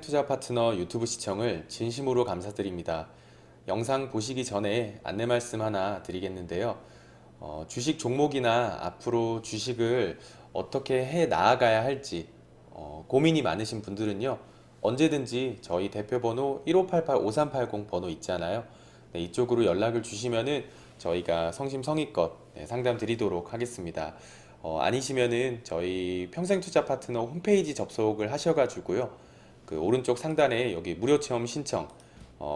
투자 파트너 유튜브 시청을 진심으로 감사드립니다. 영상 보시기 전에 안내 말씀 하나 드리겠는데요. 주식 종목이나 앞으로 주식을 어떻게 해 나아가야 할지 고민이 많으신 분들은요. 언제든지 저희 대표번호 1588-5380 번호 있잖아요. 네, 이쪽으로 연락을 주시면은 저희가 성심성의껏 상담 드리도록 하겠습니다. 아니시면은 저희 평생투자 파트너 홈페이지 접속을 하셔가지고요. 그 오른쪽 상단에 여기 무료 체험 신청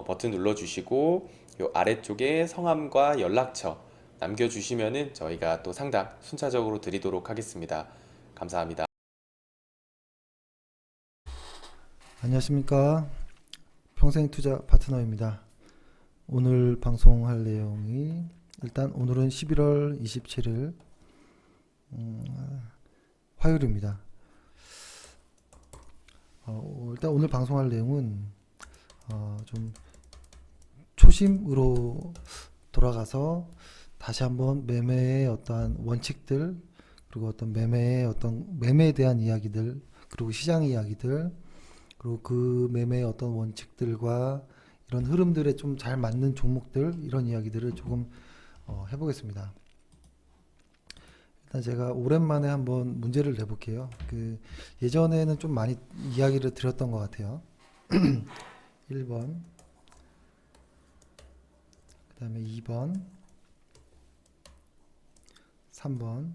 버튼 눌러주시고 요 아래쪽에 성함과 연락처 남겨주시면은 저희가 또 상담 순차적으로 드리도록 하겠습니다. 감사합니다. 안녕하십니까. 평생투자 파트너입니다. 오늘 방송할 내용이 일단 오늘은 11월 27일 화요일입니다. 일단 오늘 방송할 내용은 좀 초심으로 돌아가서 다시 한번 매매의 어떠한 원칙들, 그리고 어떤 매매에 대한 이야기들, 그리고 시장 이야기들, 그리고 그 매매의 어떤 원칙들과 이런 흐름들에 좀 잘 맞는 종목들, 이런 이야기들을 조금 해보겠습니다. 일단 제가 오랜만에 한번 문제를 내볼게요. 예전에는 좀 많이 이야기를 드렸던 것 같아요. 1번, 그 다음에 2번, 3번,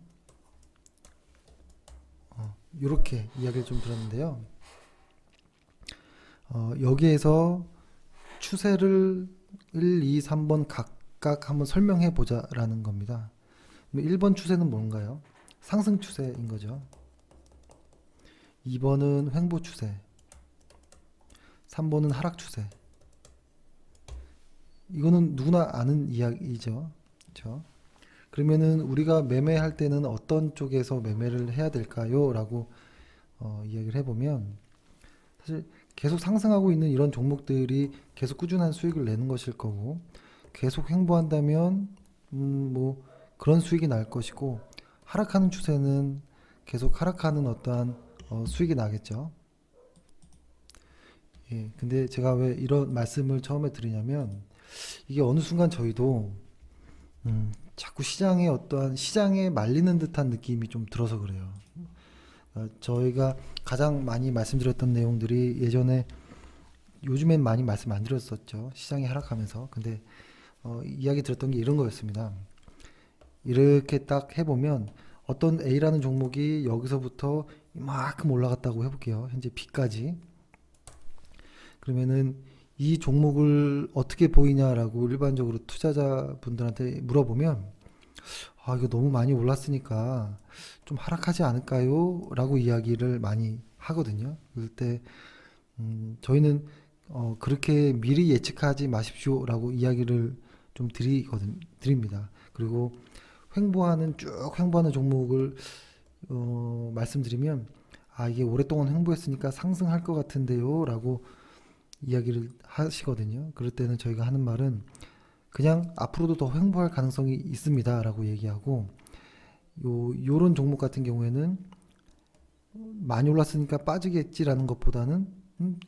이렇게 이야기를 좀 들었는데요. 여기에서 추세를 1, 2, 3번 각각 한번 설명해 보자라는 겁니다. 1번 추세는 뭔가요? 상승 추세인 거죠. 2번은 횡보 추세, 3번은 하락 추세. 이거는 누구나 아는 이야기죠. 그렇죠? 그러면은 우리가 매매할 때는 어떤 쪽에서 매매를 해야 될까요? 라고 이야기를 해보면, 사실 계속 상승하고 있는 이런 종목들이 계속 꾸준한 수익을 내는 것일 거고, 계속 횡보한다면 뭐 그런 수익이 날 것이고, 하락하는 추세는 계속 하락하는 어떠한 수익이 나겠죠. 예, 근데 제가 왜 이런 말씀을 처음에 드리냐면, 이게 어느 순간 저희도 자꾸 시장에 말리는 듯한 느낌이 좀 들어서 그래요. 저희가 가장 많이 말씀드렸던 내용들이 예전에, 요즘엔 많이 말씀 안 드렸었죠. 시장이 하락하면서. 근데 이야기 들었던 게 이런 거였습니다. 이렇게 딱 해보면 어떤 A라는 종목이 여기서부터 이만큼 올라갔다고 해볼게요. 현재 B까지. 그러면은 이 종목을 어떻게 보이냐라고 일반적으로 투자자분들한테 물어보면, 이거 너무 많이 올랐으니까 좀 하락하지 않을까요? 라고 이야기를 많이 하거든요. 그럴 때 저희는 그렇게 미리 예측하지 마십시오라고 이야기를 좀 드립니다. 그리고 쭉 횡보하는 종목을 말씀드리면, 이게 오랫동안 횡보했으니까 상승할 것 같은데요 라고 이야기를 하시거든요. 그럴 때는 저희가 하는 말은 그냥 앞으로도 더 횡보할 가능성이 있습니다 라고 얘기하고, 요런 종목 같은 경우에는 많이 올랐으니까 빠지겠지라는 것보다는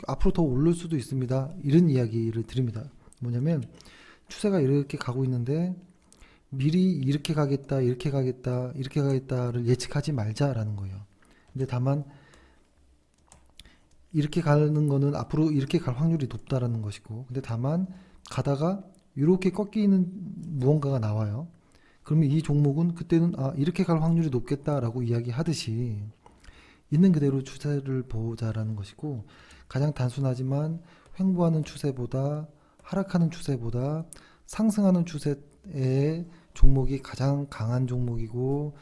앞으로 더 오를 수도 있습니다, 이런 이야기를 드립니다. 뭐냐면 추세가 이렇게 가고 있는데 미리 이렇게 가겠다, 이렇게 가겠다, 이렇게 가겠다를 예측하지 말자라는 거예요. 근데 다만 이렇게 가는 거는 앞으로 이렇게 갈 확률이 높다라는 것이고, 근데 다만 가다가 이렇게 꺾이는 무언가가 나와요. 그러면 이 종목은 그때는 이렇게 갈 확률이 높겠다라고 이야기하듯이 있는 그대로 추세를 보자라는 것이고, 가장 단순하지만 횡보하는 추세보다 하락하는 추세보다 상승하는 추세의 종목이 가장 강한 종목이고,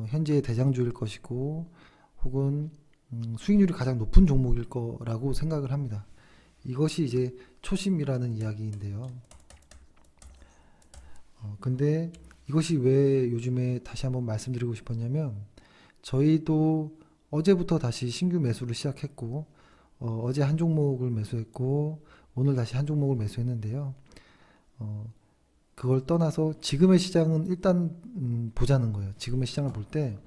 현재의 대장주일 것이고, 혹은 수익률이 가장 높은 종목일 거라고 생각을 합니다. 이것이 이제 초심이라는 이야기인데요. 근데 이것이 왜 요즘에 다시 한번 말씀드리고 싶었냐면, 저희도 어제부터 다시 신규 매수를 시작했고, 어제 한 종목을 매수했고, 오늘 다시 한 종목을 매수했는데요. 그걸 떠나서 지금의 시장은 일단 보자는 거예요. 지금의 시장을 볼 때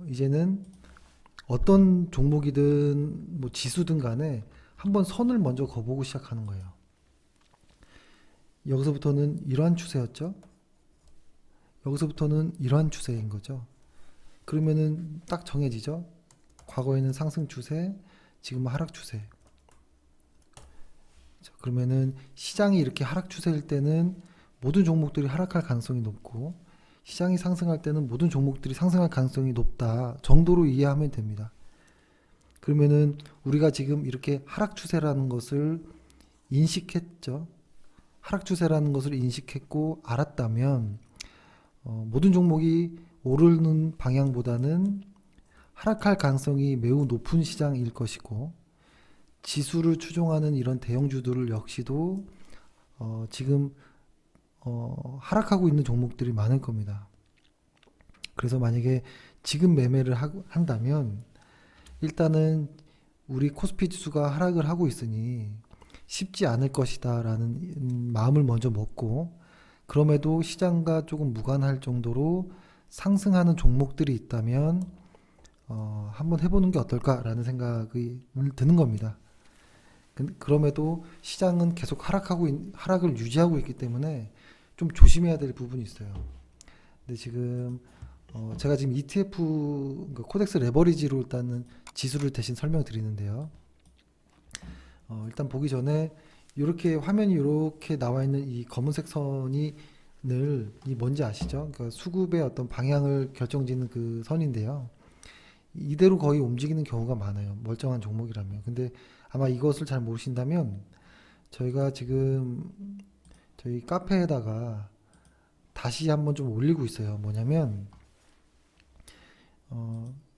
이제는 어떤 종목이든 뭐 지수든 간에 한번 선을 먼저 그어보고 시작하는 거예요. 여기서부터는 이러한 추세였죠. 여기서부터는 이러한 추세인 거죠. 그러면은 딱 정해지죠. 과거에는 상승 추세, 지금은 하락 추세. 자, 그러면은 시장이 이렇게 하락 추세일 때는 모든 종목들이 하락할 가능성이 높고, 시장이 상승할 때는 모든 종목들이 상승할 가능성이 높다 정도로 이해하면 됩니다. 그러면은 우리가 지금 이렇게 하락 추세라는 것을 인식했죠. 하락 추세라는 것을 인식했고 알았다면 모든 종목이 오르는 방향보다는 하락할 가능성이 매우 높은 시장일 것이고, 지수를 추종하는 이런 대형주들 역시도 지금 하락하고 있는 종목들이 많을 겁니다. 그래서 만약에 지금 매매를 한다면 일단은 우리 코스피 지수가 하락을 하고 있으니 쉽지 않을 것이다 라는 마음을 먼저 먹고, 그럼에도 시장과 조금 무관할 정도로 상승하는 종목들이 있다면 한번 해보는 게 어떨까라는 생각이 드는 겁니다. 그럼에도 시장은 계속 하락을 유지하고 있기 때문에 좀 조심해야 될 부분이 있어요. 근데 지금 제가 지금 ETF, 그러니까 코덱스 레버리지로 일단은 지수를 대신 설명드리는데요. 일단 보기 전에 이렇게 화면이 이렇게 나와 있는 이 검은색 선이 이 뭔지 아시죠? 그러니까 수급의 어떤 방향을 결정짓는 그 선인데요. 이대로 거의 움직이는 경우가 많아요. 멀쩡한 종목이라면. 근데 아마 이것을 잘 모르신다면 저희가 지금 저희 카페에다가 다시 한번 좀 올리고 있어요. 뭐냐면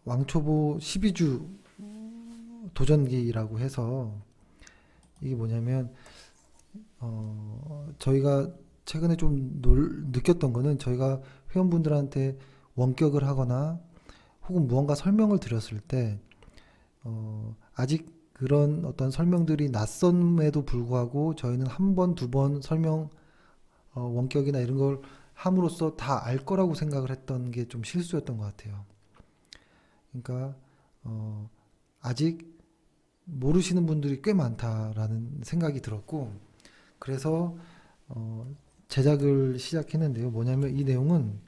왕초보 12주 도전기라고 해서, 이게 뭐냐면 저희가 최근에 좀 느꼈던 거는, 저희가 회원분들한테 원격을 하거나 혹은 무언가 설명을 드렸을 때 아직 그런 어떤 설명들이 낯섦에도 불구하고 저희는 한 번, 두 번 설명 원격이나 이런 걸 함으로써 다 알 거라고 생각을 했던 게 좀 실수였던 것 같아요. 그러니까 아직 모르시는 분들이 꽤 많다라는 생각이 들었고, 그래서 제작을 시작했는데요. 뭐냐면 이 내용은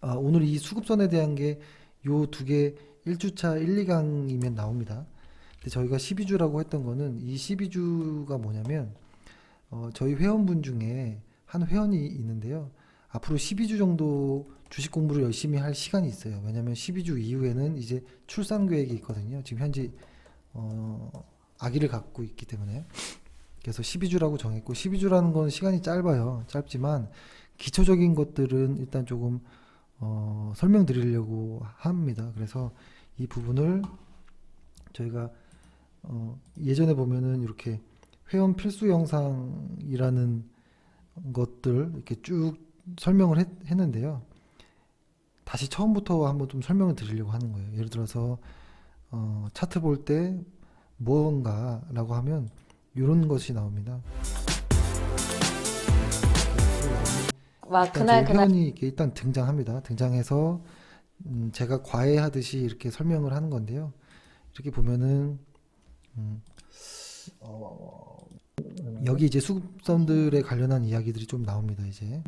오늘 이 수급선에 대한 게 요 두 개 1주차 1, 2강이면 나옵니다. 근데 저희가 12주라고 했던 거는, 이 12주가 뭐냐면 저희 회원분 중에 한 회원이 있는데요. 앞으로 12주 정도 주식 공부를 열심히 할 시간이 있어요. 왜냐면 12주 이후에는 이제 출산 계획이 있거든요. 지금 현재 아기를 갖고 있기 때문에. 그래서 12주라고 정했고, 12주라는 건 시간이 짧아요. 짧지만 기초적인 것들은 일단 조금 설명드리려고 합니다. 그래서 이 부분을 저희가 예전에 보면은 이렇게 회원 필수 영상이라는 것들 이렇게 쭉 설명을 했는데요. 다시 처음부터 한번 좀 설명을 드리려고 하는 거예요. 예를 들어서 차트 볼 때 무언가라고 하면 이런 것이 나옵니다. 막 일단 저희 그날 회원이 이렇게 일단 등장합니다. 등장해서 제가 과외하듯이 이렇게 설명을 하는 건데요. 이렇게 보면은 여기 이제 수급선들에 관련한 이야기들이 좀 나옵니다. 이제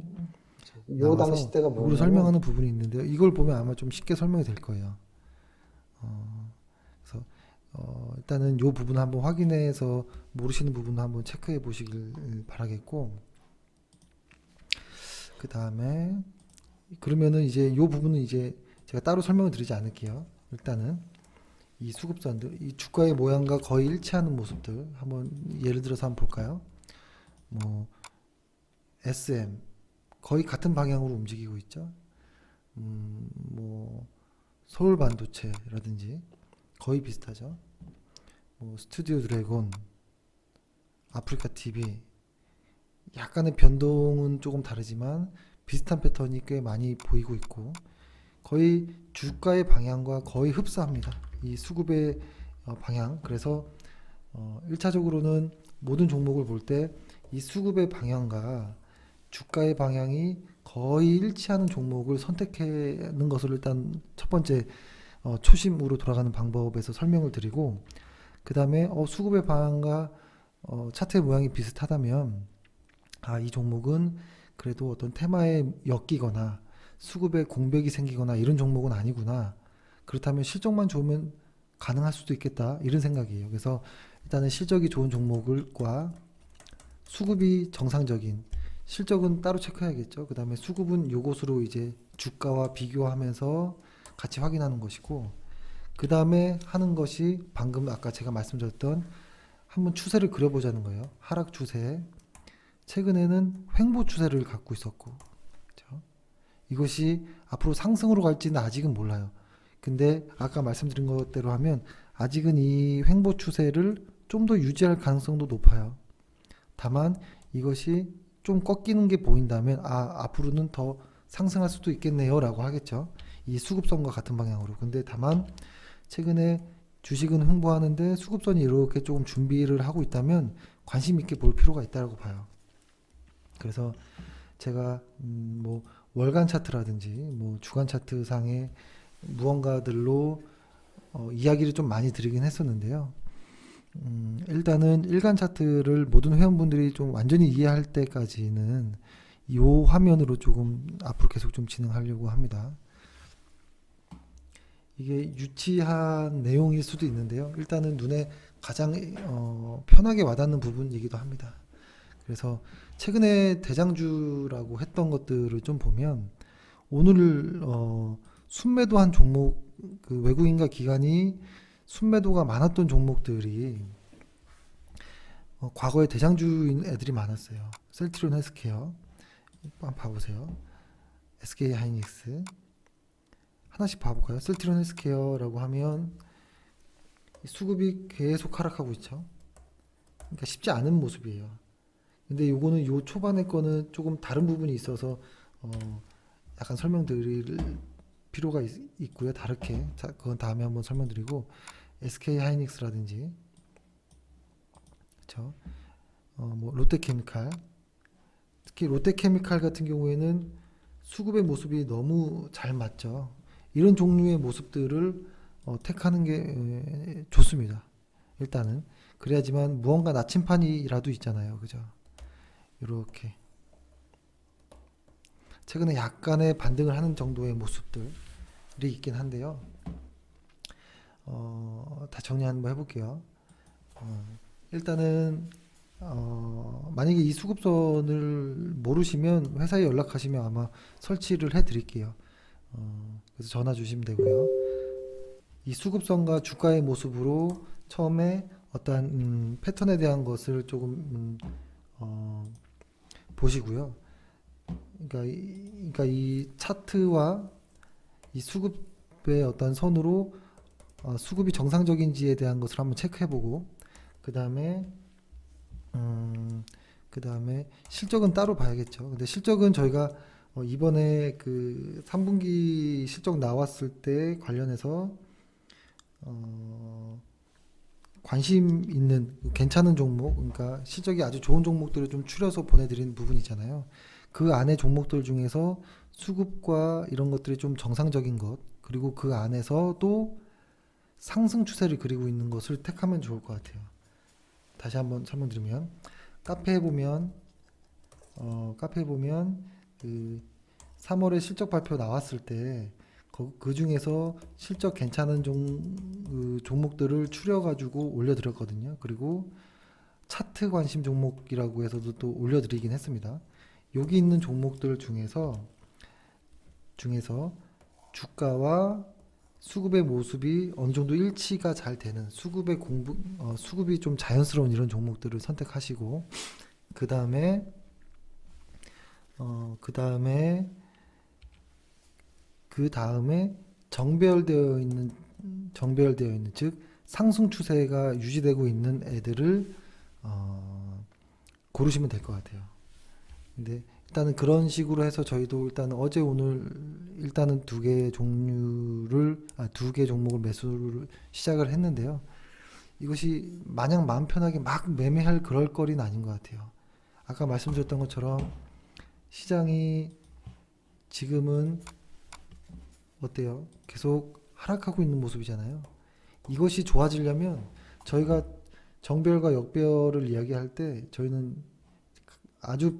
요 나와서 당시 때가 이걸 뭐냐면 설명하는 부분이 있는데요. 이걸 보면 아마 좀 쉽게 설명이 될 거예요. 그래서 일단은 요 부분 한번 확인해서 모르시는 부분 한번 체크해 보시길 바라겠고, 그 다음에 그러면은 이제 요 부분은 이제 제가 따로 설명을 드리지 않을게요. 일단은 이 수급선들, 이 주가의 모양과 거의 일치하는 모습들 한번 예를 들어서 한번 볼까요? 뭐 SM 거의 같은 방향으로 움직이고 있죠. 뭐 서울 반도체라든지 거의 비슷하죠. 뭐 스튜디오 드래곤, 아프리카 TV 약간의 변동은 조금 다르지만 비슷한 패턴이 꽤 많이 보이고 있고, 거의 주가의 방향과 거의 흡사합니다. 이 수급의 방향. 그래서 1차적으로는 모든 종목을 볼 때 이 수급의 방향과 주가의 방향이 거의 일치하는 종목을 선택하는 것을 일단 첫 번째 초심으로 돌아가는 방법에서 설명을 드리고, 그 다음에 수급의 방향과 차트의 모양이 비슷하다면 이 종목은 그래도 어떤 테마에 엮이거나 수급에 공백이 생기거나 이런 종목은 아니구나. 그렇다면 실적만 좋으면 가능할 수도 있겠다, 이런 생각이에요. 그래서 일단은 실적이 좋은 종목과 수급이 정상적인, 실적은 따로 체크해야겠죠. 그 다음에 수급은 요것으로 이제 주가와 비교하면서 같이 확인하는 것이고, 그 다음에 하는 것이 방금 아까 제가 말씀드렸던 한번 추세를 그려보자는 거예요. 하락 추세. 최근에는 횡보 추세를 갖고 있었고, 그렇죠? 이것이 앞으로 상승으로 갈지는 아직은 몰라요. 근데 아까 말씀드린 것대로 하면 아직은 이 횡보 추세를 좀 더 유지할 가능성도 높아요. 다만 이것이 좀 꺾이는 게 보인다면 앞으로는 더 상승할 수도 있겠네요 라고 하겠죠. 이 수급선과 같은 방향으로. 근데 다만 최근에 주식은 횡보하는데 수급선이 이렇게 조금 준비를 하고 있다면 관심 있게 볼 필요가 있다고 봐요. 그래서 제가 뭐 월간 차트라든지 뭐 주간 차트 상의 무언가들로 이야기를 좀 많이 드리긴 했었는데요. 일단은 일간 차트를 모든 회원분들이 좀 완전히 이해할 때까지는 이 화면으로 조금 앞으로 계속 좀 진행하려고 합니다. 이게 유치한 내용일 수도 있는데요. 일단은 눈에 가장 편하게 와닿는 부분이기도 합니다. 그래서 최근에 대장주라고 했던 것들을 좀 보면 오늘 순매도한 종목, 그 외국인과 기관이 순매도가 많았던 종목들이 과거에 대장주인 애들이 많았어요. 셀트리온 헬스케어 한번 봐보세요. SK 하이닉스 하나씩 봐볼까요? 셀트리온 헬스케어라고 하면 수급이 계속 하락하고 있죠. 그러니까 쉽지 않은 모습이에요. 근데 요거는 요 초반에 거는 조금 다른 부분이 있어서 약간 설명드릴 필요가 있고요. 다르게. 자, 그건 다음에 한번 설명드리고, SK 하이닉스라든지, 그렇죠? 뭐 롯데케미칼, 특히 롯데케미칼 같은 경우에는 수급의 모습이 너무 잘 맞죠. 이런 종류의 모습들을 택하는 게 좋습니다. 일단은 그래야지만 무언가 나침판이라도 있잖아요, 그죠? 이렇게 최근에 약간의 반등을 하는 정도의 모습들이 있긴 한데요. 다 정리 한번 해볼게요. 일단은 만약에 이 수급선을 모르시면 회사에 연락하시면 아마 설치를 해드릴게요. 그래서 전화 주시면 되고요. 이 수급선과 주가의 모습으로 처음에 어떠한 패턴에 대한 것을 조금 보시고요. 그러니까 이 차트와 이 수급의 어떤 선으로 수급이 정상적인지에 대한 것을 한번 체크해보고, 그 다음에 실적은 따로 봐야겠죠. 근데 실적은 저희가 이번에 그 3분기 실적 나왔을 때 관련해서 관심 있는 괜찮은 종목, 그러니까 실적이 아주 좋은 종목들을 좀 추려서 보내드린 부분 있잖아요. 그 안에 종목들 중에서 수급과 이런 것들이 좀 정상적인 것, 그리고 그 안에서도 상승 추세를 그리고 있는 것을 택하면 좋을 것 같아요. 다시 한번 설명드리면, 카페에 보면 그 3월에 실적 발표 나왔을 때 그 중에서 실적 괜찮은 종목들을 추려가지고 올려드렸거든요. 그리고 차트 관심 종목이라고 해서도 또 올려드리긴 했습니다. 여기 있는 종목들 중에서 주가와 수급의 모습이 어느 정도 일치가 잘 되는 수급이 좀 자연스러운 이런 종목들을 선택하시고, 그 다음에 정배열되어 있는 즉 상승 추세가 유지되고 있는 애들을 고르시면 될 것 같아요. 근데 일단은 그런 식으로 해서 저희도 일단 어제 오늘 일단은 두 개 종목을 매수를 시작을 했는데요. 이것이 마냥 마음 편하게 막 매매할 그럴 거리는 아닌 것 같아요. 아까 말씀드렸던 것처럼 시장이 지금은 어때요? 계속 하락하고 있는 모습이잖아요. 이것이 좋아지려면 저희가 정배열과 역배열을 이야기할 때 저희는 아주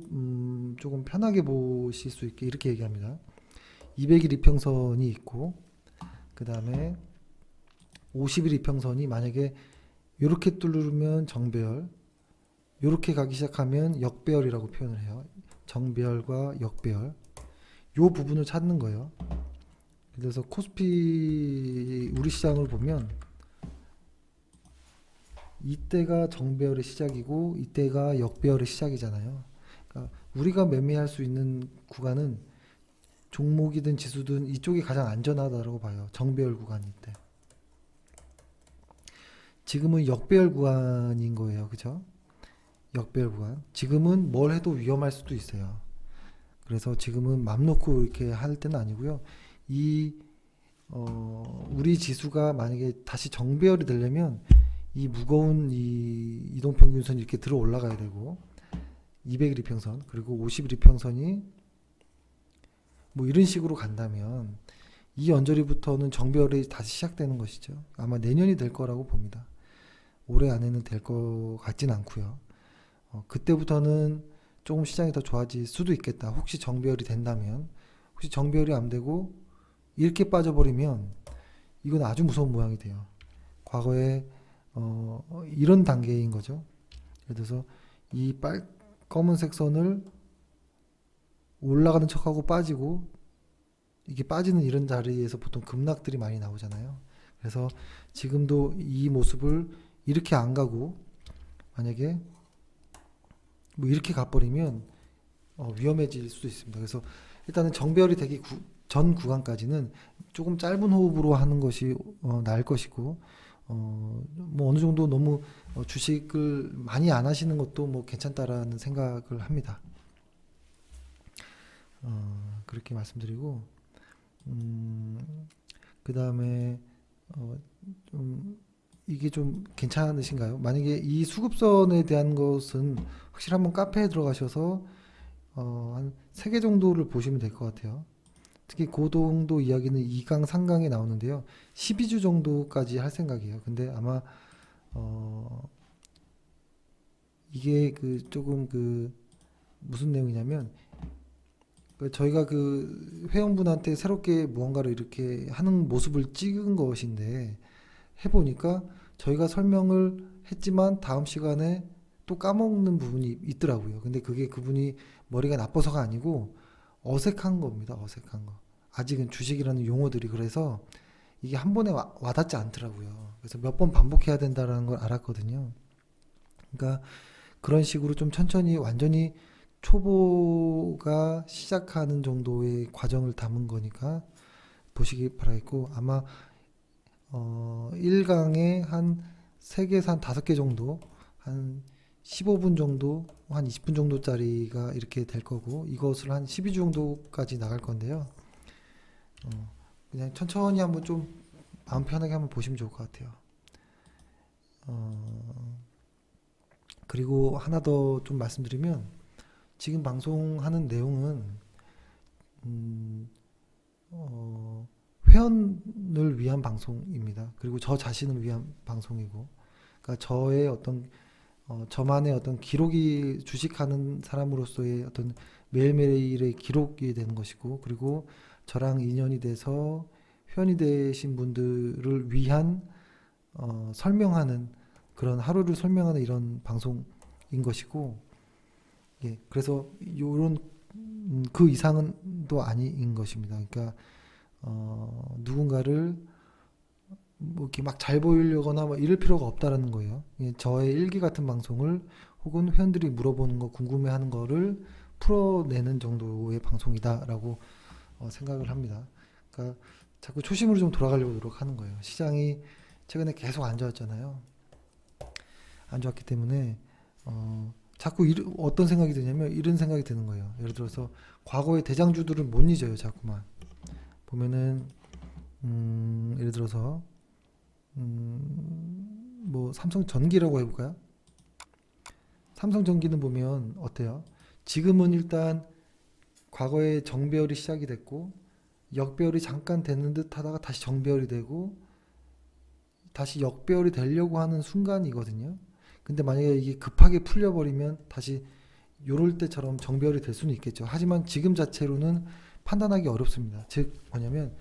조금 편하게 보실 수 있게 이렇게 얘기합니다. 200일 이평선이 있고 그 다음에 50일 이평선이 만약에 이렇게 뚫으면 정배열, 이렇게 가기 시작하면 역배열이라고 표현을 해요. 정배열과 역배열, 요 부분을 찾는 거예요. 그래서 코스피 우리 시장을 보면 이때가 정배열의 시작이고 이때가 역배열의 시작이잖아요. 그러니까 우리가 매매할 수 있는 구간은 종목이든 지수든 이쪽이 가장 안전하다고 봐요. 정배열 구간일 때. 지금은 역배열 구간인 거예요. 그죠? 역배열 구간. 지금은 뭘 해도 위험할 수도 있어요. 그래서 지금은 맘 놓고 이렇게 할 때는 아니고요. 우리 지수가 만약에 다시 정배열이 되려면 이 무거운 이 이동평균선이 이렇게 들어 올라가야 되고 200일 이평선 그리고 50일 이평선이 뭐 이런 식으로 간다면 이 언저리부터는 정배열이 다시 시작되는 것이죠. 아마 내년이 될 거라고 봅니다. 올해 안에는 될 것 같진 않고요. 그때부터는 조금 시장이 더 좋아질 수도 있겠다. 혹시 정배열이 된다면, 혹시 정배열이 안 되고 이렇게 빠져버리면 이건 아주 무서운 모양이 돼요. 과거에 이런 단계인 거죠. 예를 들어서 이 검은색 선을 올라가는 척하고 빠지고 이게 빠지는 이런 자리에서 보통 급락들이 많이 나오잖아요. 그래서 지금도 이 모습을 이렇게 안 가고 만약에 뭐 이렇게 가버리면 위험해질 수도 있습니다. 그래서 일단은 정배열이 되기 전 구간까지는 조금 짧은 호흡으로 하는 것이 나을 것이고 뭐 어느 정도 너무 주식을 많이 안 하시는 것도 뭐 괜찮다라는 생각을 합니다. 그렇게 말씀드리고 그 다음에 좀 이게 좀 괜찮으신가요? 만약에 이 수급선에 대한 것은 확실히 한번 카페에 들어가셔서 한 3개 정도를 보시면 될 것 같아요. 특히 고동도 이야기는 2강, 3강에 나오는데요. 12주 정도까지 할 생각이에요. 근데 아마 이게 조금 무슨 내용이냐면 저희가 회원분한테 새롭게 무언가를 이렇게 하는 모습을 찍은 것인데 해보니까 저희가 설명을 했지만 다음 시간에 또 까먹는 부분이 있더라고요. 근데 그게 그분이 머리가 나빠서가 아니고 어색한 겁니다. 어색한 거. 아직은 주식이라는 용어들이 그래서 이게 한 번에 와닿지 않더라고요. 그래서 몇 번 반복해야 된다는 걸 알았거든요. 그러니까 그런 식으로 좀 천천히 완전히 초보가 시작하는 정도의 과정을 담은 거니까 보시기 바라겠고 아마 1강에 한 3개에서 한 5개 정도 한 15분 정도 한 20분 정도짜리가 이렇게 될 거고 이것을 한 12주 정도까지 나갈 건데요. 그냥 천천히 한번 좀 마음 편하게 한번 보시면 좋을 것 같아요. 그리고 하나 더 좀 말씀드리면 지금 방송하는 내용은 회원을 위한 방송입니다. 그리고 저 자신을 위한 방송이고, 그러니까 저의 저만의 어떤 기록이 주식하는 사람으로서의 어떤 매일매일의 기록이 되는 것이고, 그리고 저랑 인연이 돼서 회원이 되신 분들을 위한 설명하는 그런 하루를 설명하는 이런 방송인 것이고, 예, 그래서 요런 그 이상은 또 아닌 것입니다. 그러니까 누군가를 뭐 이렇게 막 잘 보이려거나 뭐 이럴 필요가 없다라는 거예요. 예, 저의 일기 같은 방송을 혹은 회원들이 물어보는 거 궁금해하는 거를 풀어내는 정도의 방송이다라고 생각을 합니다. 그러니까 자꾸 초심으로 좀 돌아가려고 노력하는 거예요. 시장이 최근에 계속 안 좋았잖아요. 안 좋았기 때문에 자꾸 어떤 생각이 드냐면 이런 생각이 드는 거예요. 예를 들어서 과거의 대장주들은 못 잊어요. 자꾸만 보면은 예를 들어서 뭐 삼성전기라고 해볼까요? 삼성전기는 보면 어때요? 지금은 일단 과거에 정배열이 시작이 됐고 역배열이 잠깐 되는 듯 하다가 다시 정배열이 되고 다시 역배열이 되려고 하는 순간이거든요. 근데 만약에 이게 급하게 풀려버리면 다시 요럴 때처럼 정배열이 될 수는 있겠죠. 하지만 지금 자체로는 판단하기 어렵습니다. 즉 뭐냐면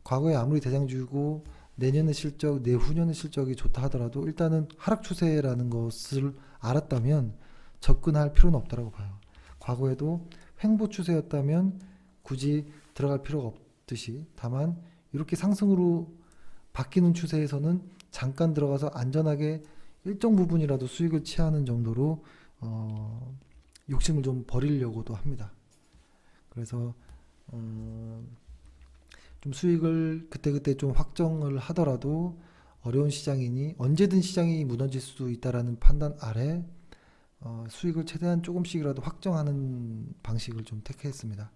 과거에 아무리 대장주고 내년의 실적, 내후년의 실적이 좋다 하더라도 일단은 하락 추세라는 것을 알았다면 접근할 필요는 없다고 봐요. 과거에도 횡보 추세였다면 굳이 들어갈 필요가 없듯이 다만 이렇게 상승으로 바뀌는 추세에서는 잠깐 들어가서 안전하게 일정 부분이라도 수익을 취하는 정도로 욕심을 좀 버리려고도 합니다. 그래서 좀 수익을 그때그때 좀 확정을 하더라도 어려운 시장이니 언제든 시장이 무너질 수도 있다라는 판단 아래 수익을 최대한 조금씩이라도 확정하는 방식을 좀 택했습니다.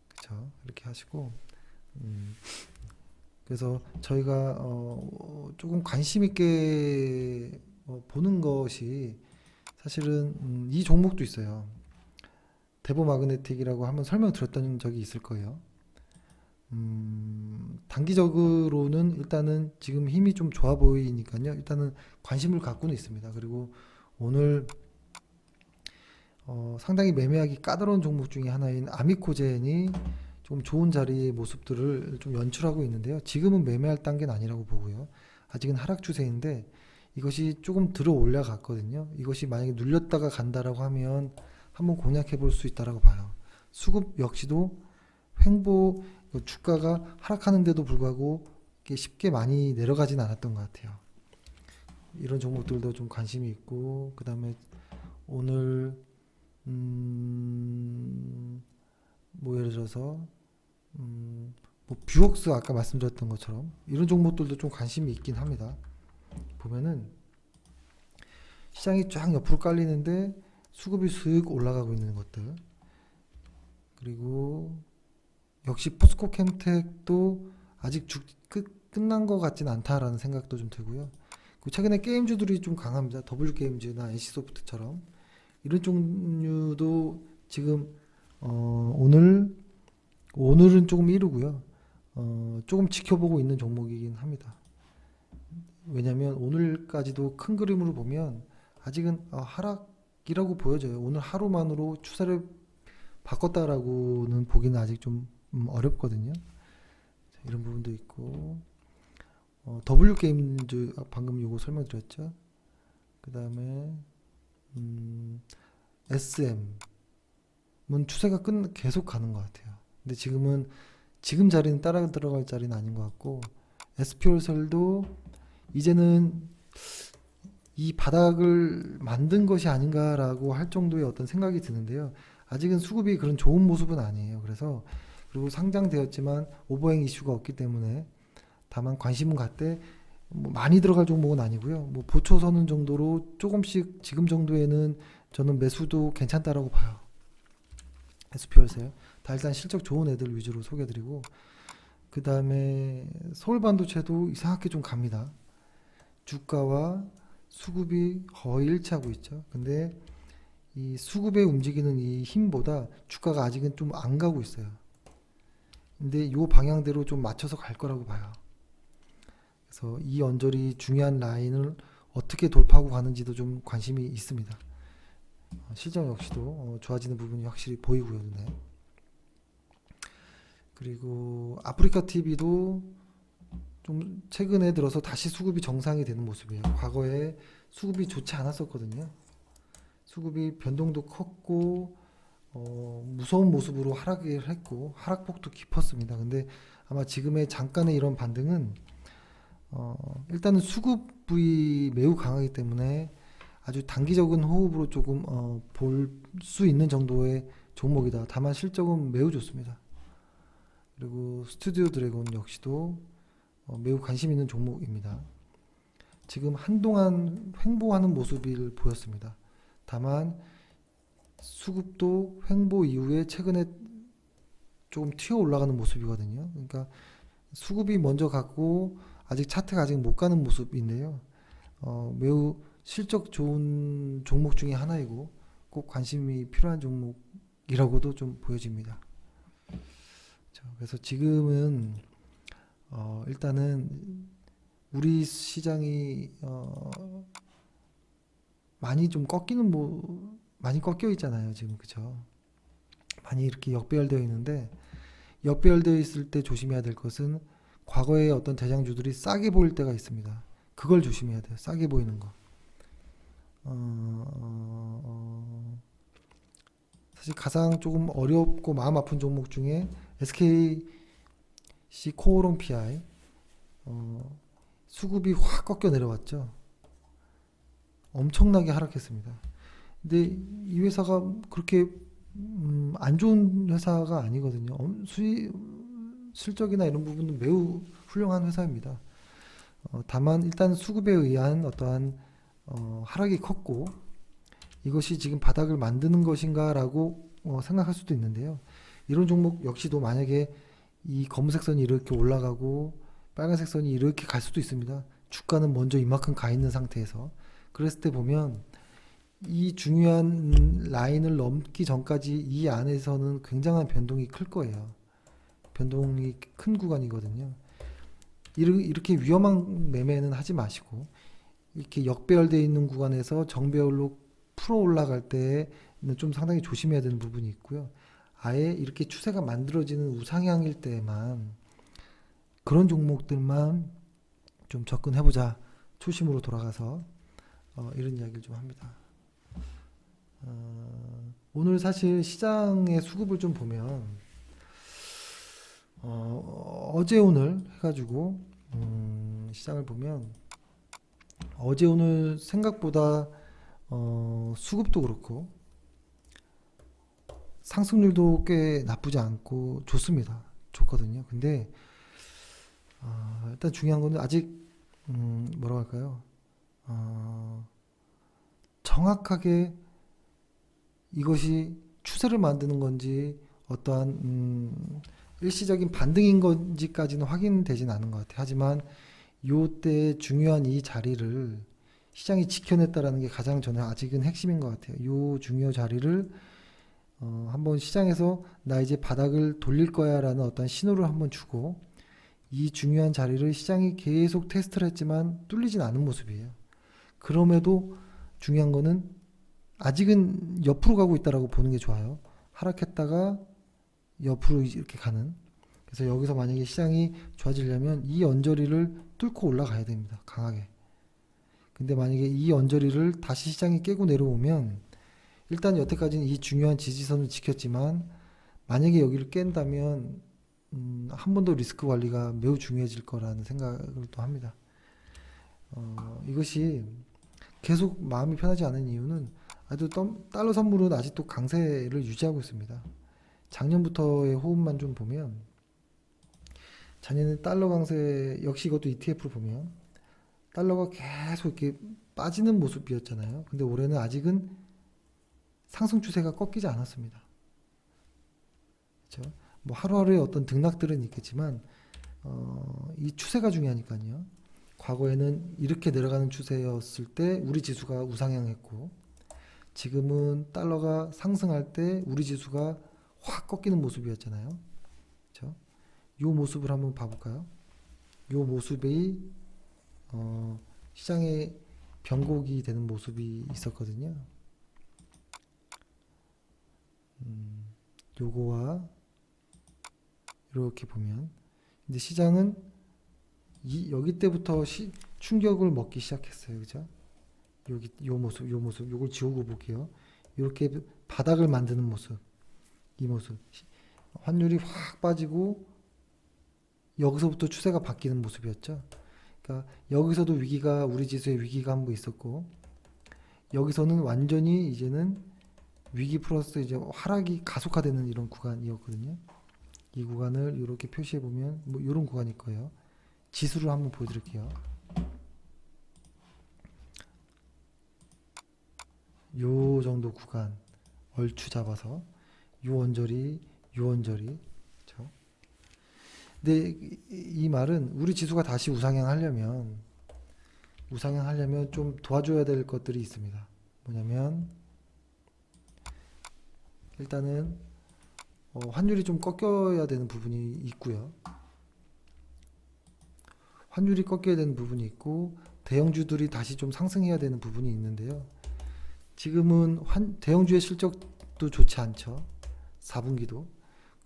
그렇죠. 이렇게 하시고 그래서 저희가 조금 관심 있게 보는 것이 사실은 이 종목도 있어요. 데보마그네틱이라고 한번 설명드렸던 적이 있을 거예요. 단기적으로는 일단은 지금 힘이 좀 좋아 보이니까요. 일단은 관심을 갖고는 있습니다. 그리고 오늘 상당히 매매하기 까다로운 종목 중에 하나인 아미코젠이 좀 좋은 자리의 모습들을 좀 연출하고 있는데요. 지금은 매매할 단계는 아니라고 보고요. 아직은 하락 추세인데 이것이 조금 들어 올라갔거든요. 이것이 만약에 눌렸다가 간다라고 하면 한번 공략해 볼 수 있다라고 봐요. 수급 역시도 횡보 주가가 하락하는데도 불구하고 이렇게 쉽게 많이 내려가진 않았던 것 같아요. 이런 종목들도 좀 관심이 있고 그 다음에 오늘 뭐 예를 들어서 뭐 뷰옥스 아까 말씀드렸던 것처럼 이런 종목들도 좀 관심이 있긴 합니다. 보면은 시장이 쫙 옆으로 깔리는데 수급이 슥 올라가고 있는 것들 그리고 역시 포스코캠텍도 아직 끝난 것 같진 않다라는 생각도 좀 들고요. 최근에 게임주들이 좀 강합니다. W게임즈나 NC소프트처럼 이런 종류도 지금 오늘은 조금 이르고요. 조금 지켜보고 있는 종목이긴 합니다. 왜냐하면 오늘까지도 큰 그림으로 보면 아직은 하락이라고 보여져요. 오늘 하루만으로 추세를 바꿨다라고는 보기는 아직 좀 어렵거든요. 이런 부분도 있고 W게임즈 방금 요거 설명드렸죠. 그 다음에 SM은 추세가 계속 가는 것 같아요. 근데 지금 자리는 따라 들어갈 자리는 아닌 것 같고 SP홀셀도 이제는 이 바닥을 만든 것이 아닌가라고 할 정도의 어떤 생각이 드는데요. 아직은 수급이 그런 좋은 모습은 아니에요. 그리고 상장되었지만 오버행 이슈가 없기 때문에 다만 관심은 갖되 뭐 많이 들어갈 종목은 아니고요. 뭐 보초 서는 정도로 조금씩 지금 정도에는 저는 매수도 괜찮다라고 봐요. SP홀셀 다 일단 실적 좋은 애들 위주로 소개드리고 그 다음에 서울반도체도 이상하게 좀 갑니다. 주가와 수급이 거의 일치하고 있죠. 근데 이 수급에 움직이는 이 힘보다 주가가 아직은 좀 안 가고 있어요. 근데 이 방향대로 좀 맞춰서 갈 거라고 봐요. 그래서 이 언저리 중요한 라인을 어떻게 돌파하고 가는지도 좀 관심이 있습니다. 실적 역시도 좋아지는 부분이 확실히 보이고요, 눈에. 그리고 아프리카 TV도 좀 최근에 들어서 다시 수급이 정상이 되는 모습이에요. 과거에 수급이 좋지 않았었거든요. 수급이 변동도 컸고 무서운 모습으로 하락을 했고 하락폭도 깊었습니다. 근데 아마 지금의 잠깐의 이런 반등은 일단은 수급 부위 매우 강하기 때문에 아주 단기적인 호흡으로 조금 볼 수 있는 정도의 종목이다. 다만 실적은 매우 좋습니다. 그리고 스튜디오 드래곤 역시도 매우 관심 있는 종목입니다. 지금 한동안 횡보하는 모습을 보였습니다. 다만 수급도 횡보 이후에 최근에 조금 튀어 올라가는 모습이거든요. 그러니까 수급이 먼저 갔고 아직 차트가 아직 못 가는 모습인데요. 매우 실적 좋은 종목 중에 하나이고 꼭 관심이 필요한 종목인 종목이라고도 좀 보여집니다. 그래서 지금은 일단은 우리 시장이 많이 좀 꺾이는 많이 꺾여 있잖아요 지금. 그죠? 많이 이렇게 역배열되어 있는데, 역배열되어 있을 때 조심해야 될 것은 과거의 어떤 대장주들이 싸게 보일 때가 있습니다. 그걸 조심해야 돼요. 싸게 보이는 거. 사실 가장 조금 어렵고 마음 아픈 종목 중에 SKC 코오롱 PI, 수급이 확 꺾여 내려왔죠. 엄청나게 하락했습니다. 근데 이 회사가 그렇게 안 좋은 회사가 아니거든요. 실적이나 이런 부분은 매우 훌륭한 회사입니다. 다만 일단 수급에 의한 어떠한 하락이 컸고, 이것이 지금 바닥을 만드는 것인가라고 생각할 수도 있는데요. 이런 종목 역시도 만약에 이 검은색 선이 이렇게 올라가고 빨간색 선이 이렇게 갈 수도 있습니다. 주가는 먼저 이만큼 가 있는 상태에서. 그랬을 때 보면 이 중요한 라인을 넘기 전까지 이 안에서는 굉장한 변동이 클 거예요. 변동이 큰 구간이거든요. 이렇게 위험한 매매는 하지 마시고, 이렇게 역배열되어 있는 구간에서 정배열로 풀어 올라갈 때는 좀 상당히 조심해야 되는 부분이 있고요. 아예 이렇게 추세가 만들어지는 우상향일 때만, 그런 종목들만 좀 접근해보자, 초심으로 돌아가서 이런 이야기를 좀 합니다. 오늘 사실 시장의 수급을 좀 보면 어제 오늘 해가지고 시장을 보면 어제 오늘 생각보다 수급도 그렇고 상승률도 꽤 나쁘지 않고 좋습니다. 좋거든요. 근데 일단 중요한 거는 아직 뭐라고 할까요? 정확하게 이것이 추세를 만드는 건지 어떠한 일시적인 반등인 건지까지는 확인되진 않은 것 같아요. 하지만 요때 중요한 이 자리를 시장이 지켜냈다라는 게 가장 저는 아직은 핵심인 것 같아요. 요 중요 자리를 한번 시장에서 나 이제 바닥을 돌릴 거야 라는 어떤 신호를 한번 주고, 이 중요한 자리를 시장이 계속 테스트를 했지만 뚫리진 않은 모습이에요. 그럼에도 중요한 거는 아직은 옆으로 가고 있다라고 보는 게 좋아요. 하락했다가 옆으로 이렇게 가는. 그래서 여기서 만약에 시장이 좋아지려면 이 언저리를 뚫고 올라가야 됩니다. 강하게. 근데 만약에 이 언저리를 다시 시장이 깨고 내려오면, 일단 여태까지는 이 중요한 지지선을 지켰지만 만약에 여기를 깬다면 한 번 더 리스크 관리가 매우 중요해질 거라는 생각을 또 합니다. 이것이 계속 마음이 편하지 않은 이유는 아직도 달러 선물은 아직도 강세를 유지하고 있습니다. 작년부터의 호흡만 좀 보면, 작년에 달러 강세, 역시 이것도 ETF로 보면 달러가 계속 이렇게 빠지는 모습이었잖아요. 근데 올해는 아직은 상승 추세가 꺾이지 않았습니다. 그렇죠? 뭐 하루하루의 어떤 등락들은 있겠지만 이 추세가 중요하니까요. 과거에는 이렇게 내려가는 추세였을 때 우리 지수가 우상향했고, 지금은 달러가 상승할 때 우리 지수가 확 꺾이는 모습이었잖아요. 그렇죠? 이 모습을 한번 봐볼까요? 이 모습이 시장의 변곡이 되는 모습이 있었거든요. 요거와 이렇게 보면, 근데 시장은 여기 때부터 충격을 먹기 시작했어요. 그죠? 여기 요 모습 요걸 지우고 볼게요. 이렇게 바닥을 만드는 모습, 이 모습, 환율이 확 빠지고 여기서부터 추세가 바뀌는 모습이었죠. 그러니까 여기서도 위기가, 우리 지수의 위기가 한 번 있었고, 여기서는 완전히 이제는 위기 플러스 이제 하락이 가속화되는 이런 구간이었거든요. 이 구간을 이렇게 표시해 보면 뭐 이런 구간일 거예요. 지수를 한번 보여드릴게요. 요 정도 구간 얼추 잡아서 요 언저리, 요 언저리. 그렇죠? 근데 이 말은 우리 지수가 다시 우상향하려면 좀 도와줘야 될 것들이 있습니다. 뭐냐면 일단은 환율이 좀 꺾여야 되는 부분이 있고요. 환율이 꺾여야 되는 부분이 있고 대형주들이 다시 좀 상승해야 되는 부분이 있는데요. 지금은 대형주의 실적도 좋지 않죠. 4분기도.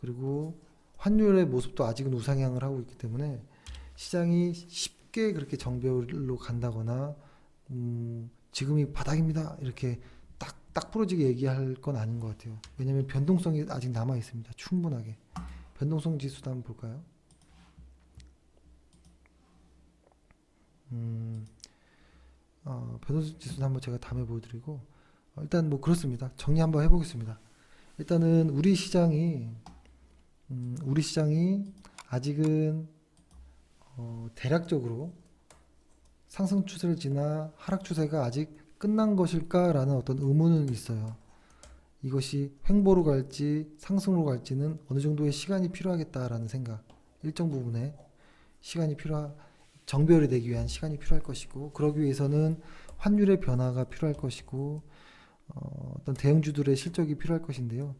그리고 환율의 모습도 아직은 우상향을 하고 있기 때문에 시장이 쉽게 그렇게 정배로 간다거나 지금이 바닥입니다 이렇게 딱 부러지게 얘기할 건 아닌 것 같아요. 왜냐하면 변동성이 아직 남아 있습니다. 충분하게. 변동성 지수도 한번 볼까요? 변동성 지수도 한번 제가 다음에 보여드리고 일단 뭐 그렇습니다. 정리 한번 해보겠습니다. 일단은 우리 시장이 아직은 대략적으로 상승 추세를 지나 하락 추세가 아직 끝난 것일까라는 어떤 의문은 있어요. 이것이 횡보로 갈지 상승으로 갈지는 어느 정도의 시간이 필요하겠다라는 생각. 일정 부분에 정배열이 되기 위한 시간이 필요할 것이고, 그러기 위해서는 환율의 변화가 필요할 것이고, 어떤 대형주들의 실적이 필요할 것인데요.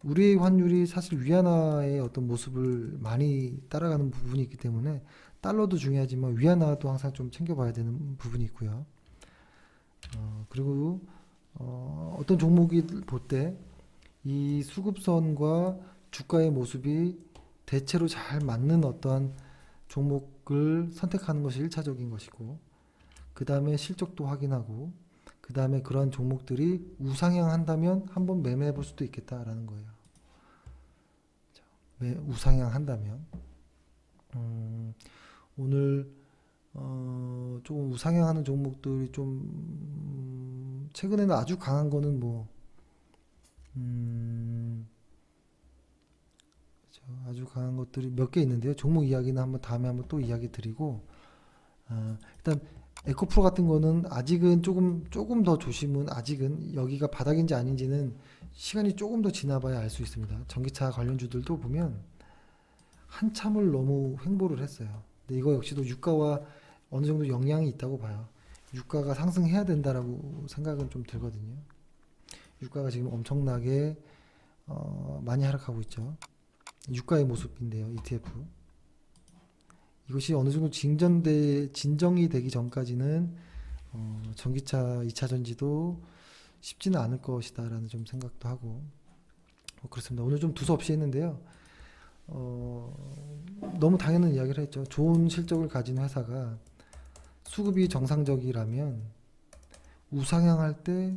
우리의 환율이 사실 위안화의 어떤 모습을 많이 따라가는 부분이 있기 때문에 달러도 중요하지만 위안화도 항상 좀 챙겨봐야 되는 부분이 있고요. 그리고 어떤 종목이 볼 때 이 수급선과 주가의 모습이 대체로 잘 맞는 어떠한 종목을 선택하는 것이 1차적인 것이고, 그 다음에 실적도 확인하고, 그 다음에 그런 종목들이 우상향한다면 한번 매매해 볼 수도 있겠다라는 거예요. 우상향한다면 오늘 조금 우상향하는 종목들이 좀 최근에는 아주 강한 거는 아주 강한 것들이 몇 개 있는데요. 종목 이야기는 다음에 한번 또 이야기 드리고, 일단 에코프로 같은 거는 아직은 조금 더 조심은, 아직은 여기가 바닥인지 아닌지는 시간이 조금 더 지나봐야 알 수 있습니다. 전기차 관련주들도 보면 한참을 너무 횡보를 했어요. 근데 이거 역시도 유가와 어느 정도 영향이 있다고 봐요. 유가가 상승해야 된다라고 생각은 좀 들거든요. 유가가 지금 엄청나게 많이 하락하고 있죠. 유가의 모습인데요, ETF. 이것이 어느 정도 진정이 되기 전까지는 전기차 2차 전지도 쉽지는 않을 것이다라는 좀 생각도 하고, 그렇습니다. 오늘 좀 두서없이 했는데요. 너무 당연한 이야기를 했죠. 좋은 실적을 가진 회사가 수급이 정상적이라면 우상향할 때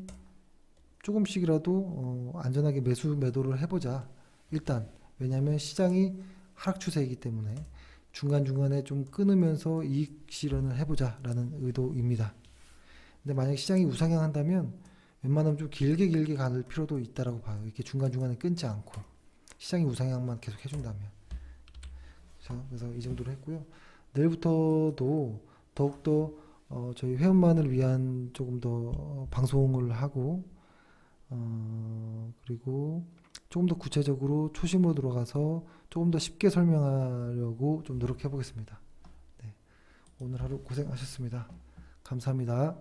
조금씩이라도 안전하게 매도를 해보자. 일단 왜냐하면 시장이 하락 추세이기 때문에 중간중간에 좀 끊으면서 이익 실현을 해보자 라는 의도입니다. 근데 만약 시장이 우상향한다면 웬만하면 좀 길게 갈 필요도 있다라고 봐요. 이렇게 중간중간에 끊지 않고 시장이 우상향만 계속 해준다면. 그래서 이 정도로 했고요. 내일부터도 더욱더 저희 회원만을 위한 조금 더 방송을 하고, 그리고 조금 더 구체적으로 초심으로 들어가서 조금 더 쉽게 설명하려고 좀 노력해 보겠습니다. 네, 오늘 하루 고생하셨습니다. 감사합니다.